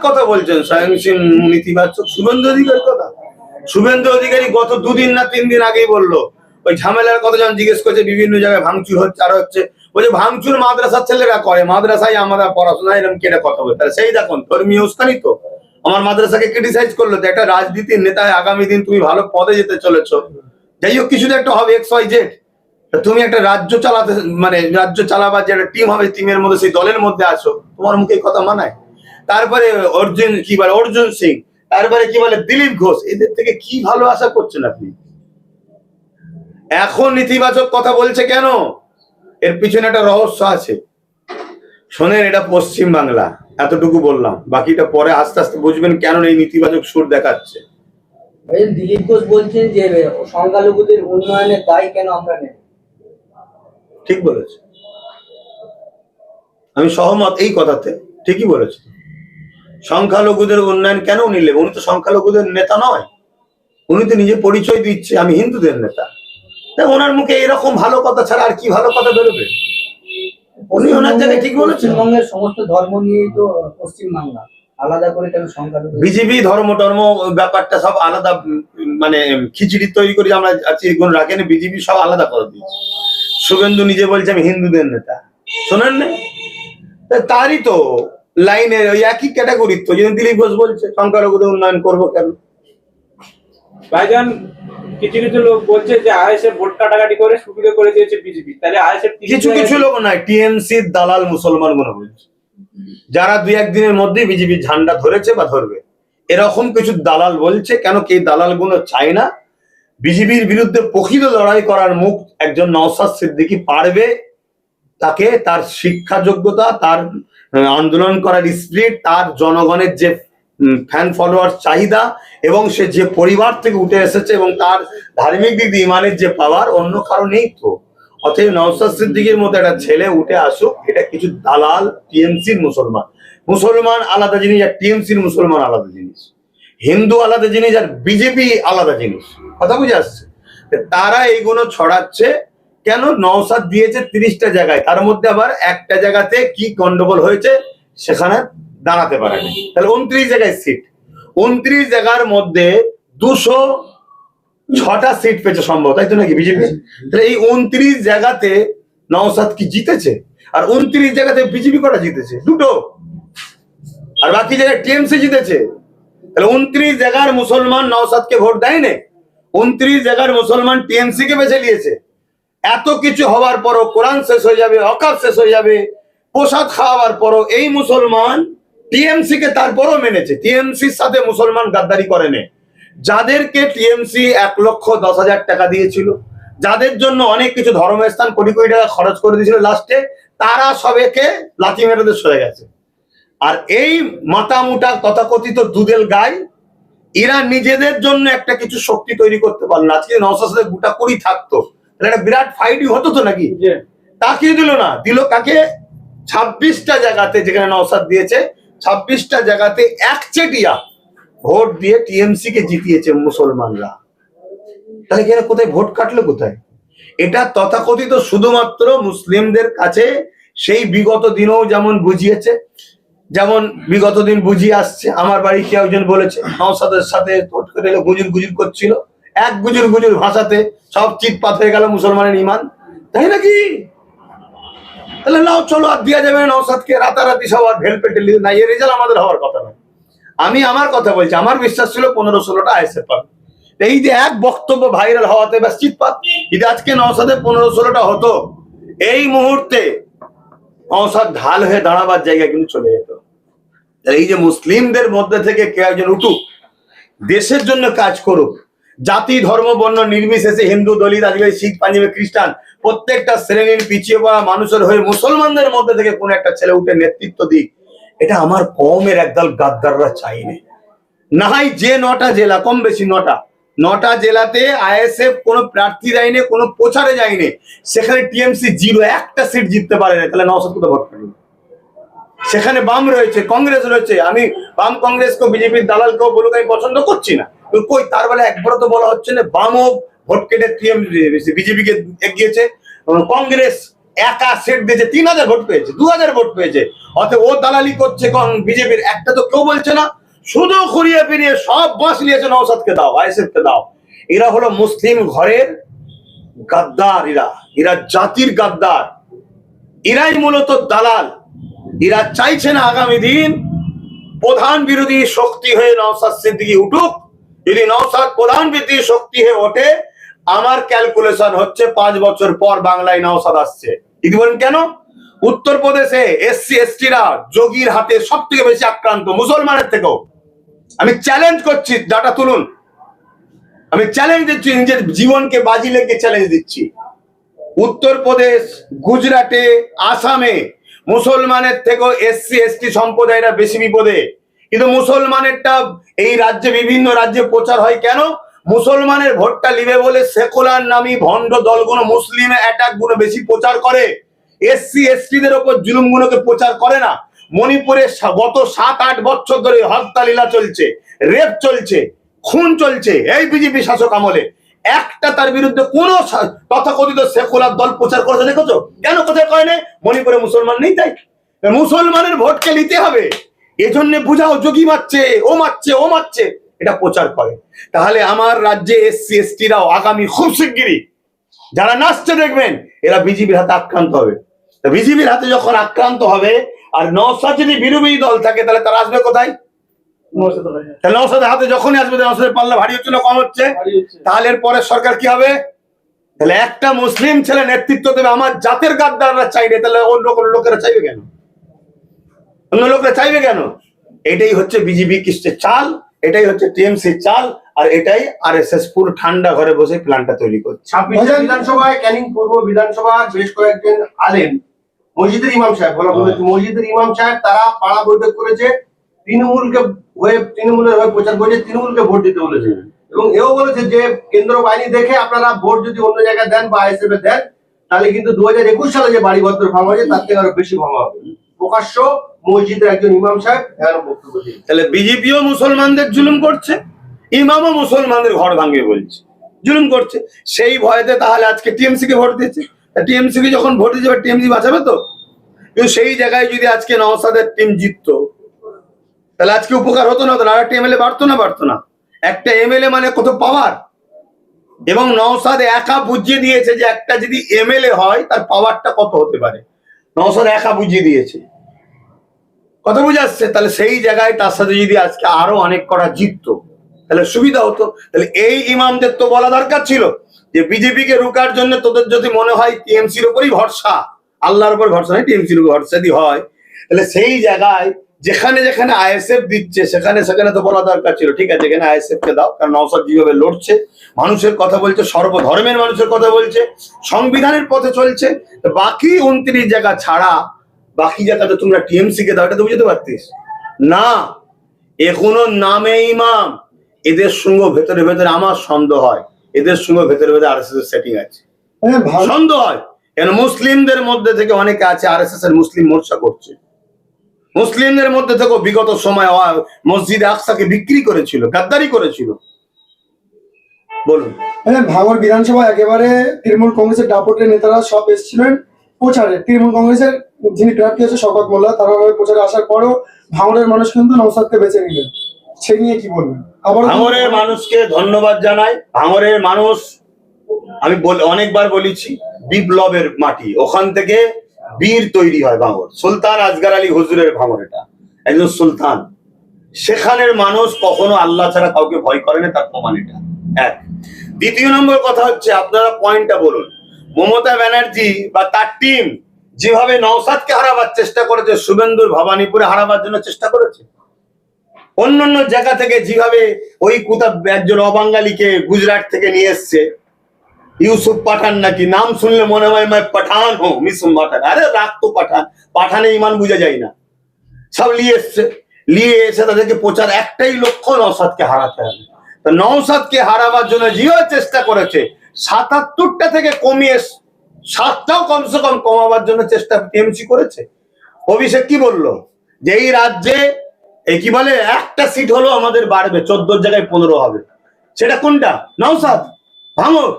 কথা বলছেন? স্বয়ংসীন নীতিবাচক শুভেন্দু অধিকারীর কথা। শুভেন্দু অধিকারী গত 2 দিন না 3 দিন আগেই বললো, ওই ঝামেলার কথা যখন জিজ্ঞেস করছে বিভিন্ন জায়গায় ভাঙচুর হচ্ছে আর হচ্ছে, বলছে ভাঙচুর মাদ্রাসার ছেলেরা করে, মাদ্রাসায় আমরা পড়াশোনা এরকম কেটে কথা বলে। তাহলে সেই দেখুন ধর্মীয় উস্কানি তো। আমার মাদ্রাসাকে ক্রিটিসাইজ করলো, যে একটা রাজনীতির নেতা, আগামী দিন তুমি ভালো পদে যেতে চলেছো, যাই হোক কিছু একটা হবে XYZ, তুমি একটা রাজ্য চালাতে, মানে রাজ্য চালাবার যে একটা টিম হবে, টিমের মধ্যে সেই দলের মধ্যে আছো, তোমার মুখে কথা মানায়? তারপরে অর্জুন কি বলে, অর্জুন সিং, তারপরে কি বলে দিলীপ ঘোষ, এদের থেকে কি ভালো আশা করছেন আপনি? এখন নেতিবাচক কথা বলছে কেন? এর পিছনে একটা রহস্য আছে। শোনেন, এটা পশ্চিম বাংলা, এতটুকু বললাম, বাকিটা পরে আস্তে আস্তে বুঝবেন কেন এই নেতিবাচক সুর দেখাচ্ছে। দিলীপ ঘোষ বলছেন যে সংখ্যালঘুদের উন্নয়নের দায় কেন আমরা নেব। ঠিক বলেছে, আমি সহমত এই কথাতে, ঠিকই বলেছে। সংখ্যালঘুদের উন্নয়ন কেন উনি নেবেন? উনি তো সংখ্যালঘুদের নেতা নয়, উনি তো নিজে পরিচয় দিচ্ছে আমি হিন্দুদের নেতা। ওনার মুখে এরকম ভালো কথা ছাড়া আর কি ভালো কথা বেরোবে? উনি ওনার জায়গায় ঠিক বলেছেন। পশ্চিমবঙ্গের সমস্ত ধর্ম নিয়েই তো পশ্চিমবাংলা, আলাদা করে কেন সংখ্যালঘু? বিজেপি ধর্ম টর্ম ব্যাপারটা সব আলাদা, মানে খিচড়ি তৈরি করে আমরা আছি এগুলো রাখেন, বিজেপি সব আলাদা করে দিয়েছে। শুভেন্দু নিজে বলছে আমি হিন্দুদের নেতা, শোনেন না? তারই তো লাইনের ওই একই ক্যাটাগরির তো, যেদিন দিলীপ ঘোষ বলছে সংখ্যালঘুদের উন্নয়ন করবো কেন। ভাইজান, কিছু কিছু লোক বলছে যে আইএসএফ ভোট কাটাকাটি করে সুবিধা করে দিয়েছে বিজেপি, তাহলে আইএসএফ কিছু কিছু লোক নয়, টিএমসির দালাল মুসলমান মনে বলছে, যারা 2-1 দিনের মধ্যেই বিজেপির ঝান্ডা ধরেছে বা ধরবে, এরকম কিছু দালাল বলছে। কেন কি দালাল গুলো চায় না বিজেপির বিরুদ্ধে প্রকৃত লড়াই করার মুখ একজন নওশাদ সিদ্দিকী পারবে, তাকে তার শিক্ষা যোগ্যতা, তার আন্দোলন করার স্পিরিট, তার জনগণের যে ফ্যান ফলোয়ার চাহিদা, এবং সে যে পরিবার থেকে উঠে এসেছে এবং তার ধার্মিক দিক দিয়ে ইমানের যে পাওয়ার, অন্য কারো নেই তো। অতএব নওশাদ সিদ্দিকীর মতো একটা ছেলে উঠে আসুক, এটা কিছু দালাল টিএমসির মুসলমান। মুসলমান আলাদা জিনিস আর টিএমসির মুসলমান আলাদা জিনিস, হিন্দু আলাদা জিনিস আর বিজেপি আলাদা জিনিস, কথা বুঝে আসছে? তারা এইগুলো ছড়াচ্ছে। কেন? নওশাদ দিয়েছে 30টা জায়গায়, তার মধ্যে আবার একটা জায়গাতে কি গন্ডগোল হয়েছে সেখানে দাঁড়াতে পারেনি, তাহলে 29 জায়গায় সিট, 29 জায়গার মধ্যে 206টা সিট পেয়েছে সম্ভব, তাই তো নাকি বিজেপি? তাহলে এই 29 জায়গাতে নওশাদ কি জিতেছে? আর 29 জায়গাতে বিজেপি কটা জিতেছে? 2টো, আর বাকি জায়গায় টিএমসি জিতেছে। তাহলে 29 জায়গার মুসলমান নওশাদকে ভোট দেয়নি, 29 জায়গার মুসলমান টিএমসি কে বেছে নিয়েছে। এত কিছু হওয়ার পরও, কোরআন শেষ হয়ে যাবে, অকাল শেষ হয়ে যাবে, প্রসাদ খাওয়ার পরও এই মুসলমান টিএমসি কে তারপরও মেনেছে। টিএমসির সাথে মুসলমান গাদ্দারি করেনি। যাদেরকে টিএমসি 1,10,000 টাকা দিয়েছিল, যাদের জন্য অনেক কিছু ধর্মের স্থান কোটি কোটি টাকা খরচ করে দিয়েছিল লাস্টে, তারা সবাইকে লাথি মেরে সরে গেছে। আর এই মাতামুটা তথাকথিত দুধেল গাই, এরা নিজেদের জন্য একটা কিছু শক্তি তৈরি করতে পারলো না। আজকে নওশাদ সাথে গোটা 20 থাকতো, তাহলে একটা বিরাট ফাইটই হতো তো নাকি? তাকে দিল না, দিল কাকে? 26টা জায়গাতে যেখানে নওশাদ দিয়েছে, 26টা জায়গাতে একচেটিয়া ভোট দিয়ে টিএমসি কে জিতিয়েছে মুসলমানরা। তাহলে কি কোথায় ভোট কাটলো কোথায়? এটা তথাকথিত শুধুমাত্র মুসলিমদের কাছে সেই বিগত দিনেও যেমন বুঝিয়েছে, যেমন বিগত দিন বুঝিয়ে আসছে। আমার বাড়ি কেউ একজন বলেছে নওশাদের সাথে গুজুর গুজুর করছিল, এক গুজুর গুজুর ভাষাতে সব চিৎপাত হয়ে গেল মুসলমানের ইমান, তাই নাকি? তাহলে নাও চলো, আর দিয়া যাবে নওশাদকে রাতারাতি সব আর ভেল পেটে না, এই রেজাল্ট আমাদের হওয়ার কথা নয়। আমি আমার কথা বলছি, আমার বিশ্বাস ছিল 15-16টা আইএসএফ পাবে। এই যে এক বক্তব্য ভাইরাল হওয়াতে ব্যাস চিৎপাত, যদি আজকে নওশাদে 15-16টা হতো, এই মুহূর্তে নওশাদ ঢাল হয়ে দাঁড়াবার জায়গা কিন্তু চলে যেত। এই যে মুসলিমদের মধ্যে থেকে কেউ একজন উঠুক, দেশের জন্য কাজ করুক, জাতি ধর্ম বর্ণ নির্বিশেষে, হিন্দু দলিত আদিবাসী শিখ পাঞ্জাবি খ্রিস্টান প্রত্যেকটা শ্রেণীর পিছিয়ে পড়া মানুষের হয়ে মুসলমানদের মধ্যে থেকে কোন একটা ছেলে উঠে নেতৃত্ব দিক, এটা আমার কমের একদল গাদ্দাররা চাইনি। না হয় যে 9টা জেলা, কম বেশি 9টা জেলাতে আইএসএফ কোনো প্রার্থী দেয়নি, কোনো প্রচারে যায়নি, সেখানে টিএমসি 0, একটা সিট জিততে পারে না, তাহলে নওশাদ কোথাও ভোট পাবে? সেখানে বাম রয়েছে, কংগ্রেস রয়েছে। আমি বাম কংগ্রেসকে, বিজেপির দালালকেও বলুক আমি পছন্দ করছি না, কই তার বেলা একবারও তো বলা হচ্ছে না বামও ভোট কেটে বিজেপিকে এগিয়েছে, কংগ্রেস একা সেট দিয়েছে, 3000 ভোট পেয়েছে, 2000 ভোট পেয়েছে, অতএব ও দালালি করছে কোন বিজেপির? একটা তো কেউ বলছে না, শুধু ঘুরিয়ে ফিরিয়ে সব বাঁশ নিয়েছে নওশাদকে দাও, আইএসএফ কে দাও। এরা হলো মুসলিম ঘরের গাদ্দার, এরা জাতির গাদ্দার, এরাই মূলত দালাল। এরা চাইছে না আগামী দিন প্রধান বিরোধী শক্তি হয়ে নওশাদ সিদ্দিকী উঠুক। যদি নওশাদ প্রধান বিরোধী শক্তি হয়ে ওঠে, আমার ক্যালকুলেশন হচ্ছে 5 বছর পর বাংলায় নওশাদ আসছে। যদি বলেন কেন? উত্তরপ্রদেশে এসসি এসটিরা যোগীর হাতে সব থেকে বেশি আক্রান্ত, মুসলমানের থেকেও। আমি চ্যালেঞ্জ করছি, ডাটা তুলুন। আমি চ্যালেঞ্জ দিচ্ছি, নিজের জীবনকে বাজি লেগে চ্যালেঞ্জ দিচ্ছি। উত্তরপ্রদেশ, গুজরাটে, আসামে মুসলমানের থেকেও এসসি এসটি সম্প্রদায়রা বেশি বিপদে। কিন্তু মুসলমানেরটা এই রাজ্যে, বিভিন্ন রাজ্যে প্রচার হয় কেন? মুসলমানের ভোটটা নিবে বলে সেকুলার নামী ভণ্ড দলগুলো মুসলিমে অ্যাটাক গুলো বেশি প্রচার করে, এসসি এসটিদের ওপর জুলুম গুলোকে প্রচার করে না। মণিপুরে গত 7-8 বছর ধরে হত্যা লীলা চলছে, রেপ চলছে, খুন চলছে এই বিজেপি শাসক আমলে। একটা তার বিরুদ্ধে কোন তথাকথিত সেকুলার দল প্রচার করেছে দেখেছো? কেন প্রচার করে না? মণিপুরে মুসলমান নেই তাই। মুসলমানের ভোটকে নিতে হবে, এজন্য বুঝাও যোগী মারছে, ও মারছে, ও মারছে, এটা প্রচার করে। তাহলে আমার রাজ্যে এসসি এসটিরাও আগামী খুব শিগগিরই যারা নাচছে দেখবেন, এরা বিজেপির হাতে আক্রান্ত হবে। বিজেপির হাতে যখন আক্রান্ত হবে, আর নওশাদ যদি বিরোধী দল থাকে, তাহলে তারা আসবে কোথায়? তাহলে নওশাদের হাতে যখনই আসবে, নওশাদের পাল্লা ভারী হচ্ছে না কম হচ্ছে? তাহলে এর পরে সরকার কি হবে? তাহলে একটা মুসলিম ছেলে নেতৃত্ব দেবে, আমার জাতের গাদ্দাররা চাইবে, তাহলে অন্য কোনো লোকেরা চাইবে কেন? অন্য লোকেরা চাইবে কেন? এটাই হচ্ছে বিজেপি কিস্টের চাল, এটাই হচ্ছে টিএমসি চাল, আর এটাই আরএসএস পুরো ঠান্ডা ঘরে বসে প্ল্যানটা তৈরি করছে। 26 বিধানসভায় ক্যানিং পূর্ব বিধানসভার বেশ কয়েকজন আলেম, মসজিদের ইমাম সাহেব, বলা বলেছে মসজিদের ইমাম সাহেব, তারা পাড়া বৈঠক করেছে, তৃণমূলের হয়ে প্রচার করেছে, তৃণমূলকে ভোট দিতে বলেছে। এবং এও বলেছে যে কেন্দ্র বাহিনী দেখে আপনারা ভোট যদি অন্য জায়গায় দেন বা আইএসএফ এ দেন, তাহলে কিন্তু 2021 সালে যে বাড়ি ঘর ভাঙা হয়েছে তার থেকে আরো বেশি ভাঙা হবে। প্রকাশ্য মসজিদের একজন ইমাম সাহেব বক্তব্য দিয়েছে। তাহলে বিজেপিও মুসলমানদের জুলুম করছে, ইমামও মুসলমানদের ঘর ভাঙবে বলছে, জুলুম করছে। সেই ভয়তে তাহলে আজকে টিএমসি কে ভোট দিচ্ছে। টিএমসি কে যখন ভোট দিচ্ছে, টিএমসি বাঁচাবে তো। কিন্তু সেই জায়গায় যদি আজকে নওশাদের টিম জিততো, তাহলে আজকে উপকার হতো না, আর একটা এমএলএ বাড়তো না। একটা এমএলএ মানে কত পাওয়ার। এবং নওশাদ একা বুঝিয়ে দিয়েছে যে একটা যদি এমএলএ হয় তার পাওয়ারটা কত হতে পারে। নওশাদ একা বুঝিয়ে দিয়েছে, কথা বুঝে আসছে। তাহলে সেই জায়গায় তার সাথে যদি আজকে আরো অনেক করা জিততো, তাহলে সুবিধা হতো। তাহলে এই ইমামদের তো বলা দরকার ছিল যে বিজেপিকে রুকার জন্য তোদের যদি মনে হয় টিএমসির উপরই ভরসা, আল্লাহর উপর ভরসা নয়, টিএমসির উপর ভরসা যদি হয়, তাহলে সেই জায়গায় যেখানে যেখানে আইএসএফ দিচ্ছে সেখানে সেখানে তো বলা দরকার ছিল, ঠিক আছে এখানে আইএসএফ কে দাও। কারণ নওশাদ যেভাবে লড়ছে, মানুষের কথা বলছে, সর্বধর্মের মানুষের কথা বলছে, সংবিধানের পথে চলছে, বাকি 29 জায়গা ছাড়া বাকি জায়গাতে তোমরা টিএমসি কে দাও, এটা তো বুঝতে পারতিস না। এখনো নামে ইমাম, এদের সঙ্গে ভেতরে ভেতরে আমার সন্দেহ হয়, এদের সঙ্গে ভেতরে ভেতরে আরএসএস এর সেটিং আছে, সন্দেহ হয়। কেন মুসলিমদের মধ্যে থেকে অনেকে আছে আরএসএস এর মুসলিম মোর্চা করছে, মুসলিমদের মধ্যে থেকেও বিগত সময় মসজিদে আকসাকে বিক্রি করেছিল, গাদ্দারি করেছিল। বলুন। ভাঙড় বিধানসভা একেবারে তৃণমূল কংগ্রেসের দাপটের নেতারা সব এসেছিলেন প্রচারে। তৃণমূল কংগ্রেসের যিনি প্রার্থী আছে শওকত মোল্লা, তারা প্রচারে আসার পরও ভাঙড়ের মানুষ কিন্তু নওশাদকে বেছে নিলেন, সে নিয়ে কি বলবেন? আবার ভাঙড়ের মানুষকে ধন্যবাদ জানাই। ভাঙড়ের মানুষ, আমি অনেকবার বলেছি, বিপ্লবের মাটি, ওখান থেকে বীর তৈরি হয়। ভাঙড় সুলতান আসগার আলী হুজুরের ভাঙড়, এটা একজন সুলতান। সেখানের মানুষ কখনো আল্লাহ ছাড়া কাউকে ভয় করে না, তার প্রমাণ এটা এক। দ্বিতীয় নম্বর কথা হচ্ছে, আপনারা পয়েন্টটা বলুন, মমতা ব্যানার্জি বা তার টিম যেভাবে নওশাদকে হারাবার চেষ্টা করেছে, শুভেন্দুর ভবানীপুরে হারাবার জন্য চেষ্টা করেছে, অন্যান্য জায়গা থেকে যেভাবে ওই কোথা একজন অবাঙ্গালিকে গুজরাট থেকে নিয়ে এসছে, ইউসুফ পাঠান নাকি, নাম শুনলে মনে হয় পাঠান হো, মিসুম পাঠান, আরে রাগ তো পাঠান, পাঠানে ইমান বুঝা যায় না, সব নিয়ে এসে তাদেরকে প্রচার, একটাই লক্ষ্য নওশাদকে হারাতে হবে। তো নওশাদকে হারাবার জন্য যেভাবে চেষ্টা করেছে, 77টা থেকে কমিয়ে 7টাও কমসে কম কমাবার জন্য চেষ্টা টিএমসি করেছে। অভিষেক কি বললো যে এই রাজ্যে এই কি বলে একটা সিট হলো আমাদের বাড়বে, 14 জায়গায় 15 হবে। সেটা কোনটা? নওশাদ, ভাঙড়।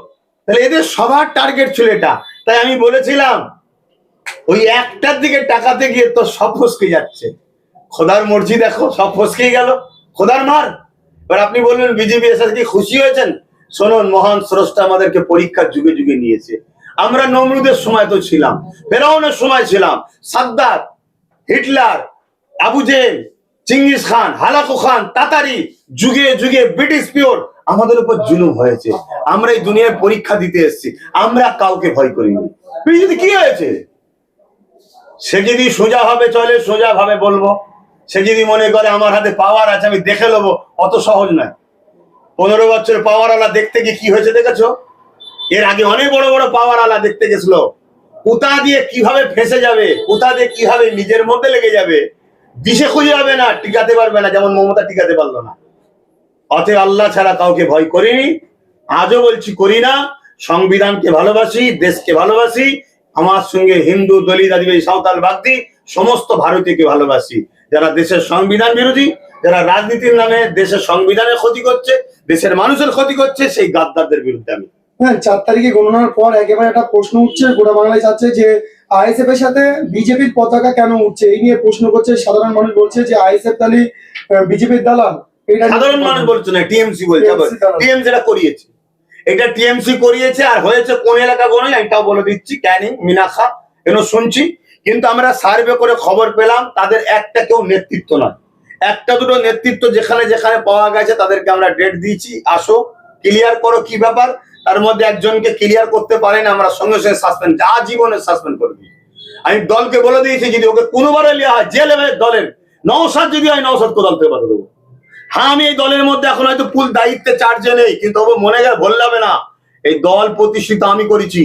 তাহলে এদের সবার টার্গেট ছিল এটা। তাই আমি বলেছিলাম ওই একটার দিকে টাকাতে গিয়ে তো সব ফসকে যাচ্ছে। খোদার মর্জি দেখো, সব ফসকেই গেল, খোদার মার। এবার আপনি বলবেন বিজেপি এসে কি খুশি হয়েছেন? শুনুন, মহান স্রষ্টা আমাদেরকে পরীক্ষার যুগে যুগে নিয়েছে। আমরা নমরুদের সময় তো ছিলাম, ফেরাউনের সময় ছিলাম, সাদ্দাত, হিটলার, আবু জেল, চিঙ্গিস খান, হালাকু খান, তাতারি, যুগে যুগে ব্রিটিশ পিওর আমাদের উপর জুলুম হয়েছে। আমরা এই দুনিয়ার পরীক্ষা দিতে এসেছি, আমরা কাউকে ভয় করিনি। বিজেপি কি হয়েছে? সে যদি সোজা ভাবে চলে, সোজা ভাবে বলবো। সে যদি মনে করে আমার হাতে পাওয়ার আছে, আমি দেখে নেবো, অত সহজ নয়। 15 বছর পাওয়ার আলা দেখতে গিয়ে কি হয়েছে দেখেছো? এর আগে অনেক বড় বড় পাওয়ার আলা দেখতে গেছিল, কোথা দিয়ে কিভাবে ফেসে যাবে, কোথা দিয়ে কিভাবে নিজের মধ্যে লেগে যাবে, দিশে খুঁজে যাবে না, টিকাতে পারবে না, যেমন মমতা টিকাতে পারলো না। অতএব আল্লাহ ছাড়া কাউকে ভয় করিনি, আজও বলছি করি না। সংবিধানকে ভালোবাসি, দেশকে ভালোবাসি, আমার সঙ্গে হিন্দু, দলিত, আদিবাসী, সাঁওতাল, বাগদি সমস্ত ভারতীয়কে ভালোবাসি। যারা দেশের সংবিধান বিরোধী, যারা রাজনীতির নামে দেশের সংবিধানের ক্ষতি করছে, দেশের মানুষের ক্ষতি করছে, সেই গাদ্দারদের বিরুদ্ধে আমি। হ্যাঁ, 4 তারিখে গণনার পর একেবারে একটা প্রশ্ন উঠছে, গোটা বাংলায় যাচ্ছে যে আইএসএফ এর সাথে বিজেপির পতাকা কেন উঠছে, এই নিয়ে প্রশ্ন করছে সাধারণ মানুষ। বলছে যে আইএসএফ তাহলে বিজেপির দালাল। সাধারণ মানুষ বলছে না, টিএমসি বলছে। টিএমসি এটা করিয়েছে, এটা টিএমসি করিয়েছে। আর হয়েছে কোন এলাকা গণে এটাও বলে দিচ্ছি, ক্যানিং, মিনাখা, এগুলো শুনছি। কিন্তু আমরা সার্ভে করে খবর পেলাম তাদের একটা কেউ নেতৃত্ব নয়, একটা দুটো নেতৃত্ব যেখানে যেখানে পাওয়া গেছে তাদেরকে আমরা ডেট দিয়েছি, আসো ক্লিয়ার করো কি ব্যাপার। তার মধ্যে একজনকে ক্লিয়ার করতে পারেন, আমরা সঙ্গে সঙ্গে সাসপেন্ড, যা জীবনে সাসপেন্ড করে দিই। আমি দলকে বলে দিয়েছি যদি ওকে কোনোবারে নেওয়া হয়, যে লেভেলের দলের নওশাদ যদি হয়, নওশাদকে দল থেকে বাধা দেবো। হ্যাঁ, আমি এই দলের মধ্যে এখন হয়তো ফুল দায়িত্বে চার্জে নেই, কিন্তু মনে গেলে ভুল যাবে না, এই দল প্রতিষ্ঠিত আমি করেছি।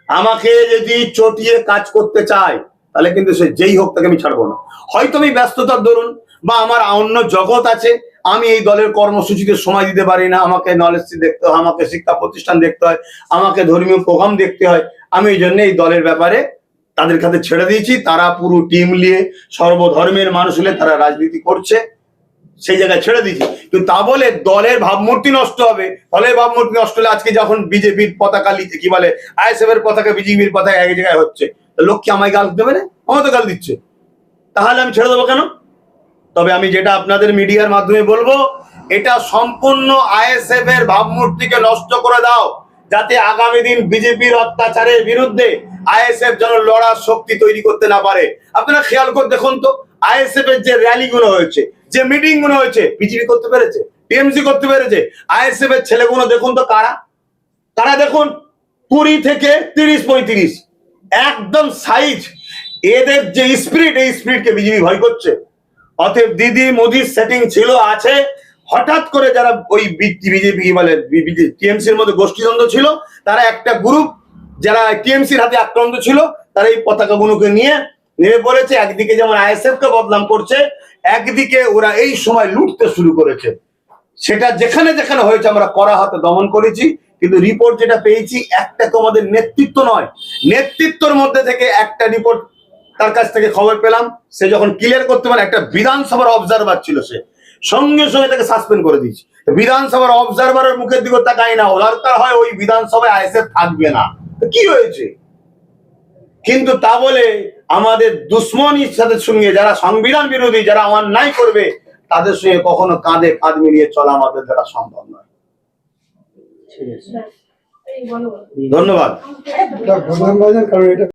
আমাকে যদি চটিয়ে কাজ করতে চায় তাহলে কিন্তু সে যেই হোক তাকে আমি ছাড়বো না। হয়তো আমি ব্যস্ততার দরুন বা আমার অন্য জগৎ আছে, আমি এই দলের কর্মসূচিতে সময় দিতে পারি না। আমাকে নলেজ দেখতে হয়, আমাকে শিক্ষা প্রতিষ্ঠান দেখতে হয়, আমাকে ধর্মীয় প্রোগ্রাম দেখতে হয়। আমি এই জন্য এই দলের ব্যাপারে তাদের কাছে ছেড়ে দিয়েছি। তারা পুরো টিম নিয়ে, সর্বধর্মের মানুষ হলে তারা রাজনীতি করছে, সেই জায়গায় ছেড়ে দিয়েছি। কিন্তু তা বলে দলের ভাবমূর্তি নষ্ট হবে। দলের ভাবমূর্তি নষ্ট হলে আজকে যখন বিজেপির পতাকা কি বলে আইএসএফ এর পতাকা, বিজেপির পতাকা এক জায়গায় হচ্ছে, লোক কি আমায় গাল দেবে না? আমার তো গাল দিচ্ছে, তাহলে আমি ছেড়ে দেবো কেন? তবে আমি যেটা আপনাদের মিডিয়ার মাধ্যমে বলবো, এটা সম্পূর্ণ আইএসএফ এর ভাবমূর্তিকে নষ্ট করে দাও, যাতে আগামী দিন বিজেপির অত্যাচারের বিরুদ্ধে আইএসএফ যেন লড়ার শক্তি তৈরি করতে না পারে। আপনারা খেয়াল করে দেখুন তো, আইএসএফ এর যে র্যালি গুলো হয়েছে, যে মিটিং গুলো হয়েছে, বিজেপি করতে পেরেছে, টিএমসি করতে পেরেছে। আইএসএফ এর ছেলেগুলো দেখুন তো কারা কারা, দেখুন 20 থেকে 30-35 একদম সাইজ। এদের যে স্পিরিট, এই স্পিরিটকে বিজেপি ভয় করছে। অতএব দিদি মোদির সেটিং ছিল, আছে। হঠাৎ করে যারা ওই বিজেপি বলে টিএমসির মধ্যে গোষ্ঠীদ্বন্দ্ব ছিল, তারা একটা গ্রুপ যারা টিএমসির হাতে আক্রান্ত ছিল, তারা এই পতাকাগুলোকে নিয়ে নেমে পড়েছে। একদিকে যেমন আইএসএফ কে বদনাম করছে, একদিকে ওরা এই সময় লুটতে শুরু করেছে। সেটা যেখানে যেখানে হয়েছে আমরা কড়া হাতে দমন করেছি। কিন্তু রিপোর্ট যেটা পেয়েছি, একটা তো আমাদের নেতৃত্ব নয়, নেতৃত্বর মধ্যে থেকে একটা রিপোর্ট তার কাছ থেকে খবর পেলাম, সে যখন ক্লিয়ার করতে পারে, একটা বিধানসভার অবজারভার ছিল, সে সঙ্গে সঙ্গে তাকে সাসপেন্ড করে দিয়েছে। বিধানসভার অবজারভারের মুখের দিকে তাকাই না, দরকার হয় ওই বিধানসভায় আইএসএফ থাকবে না, কি হয়েছে? কিন্তু তা বলে আমাদের দুশ্মনীর সাথে সঙ্গে যারা সংবিধান বিরোধী, যারা অন্যায় করবে, তাদের সঙ্গে কখনো কাঁধে কাঁধ মিলিয়ে চলা আমাদের দ্বারা সম্ভব নয়। ধন্যবাদ। কারণ এটা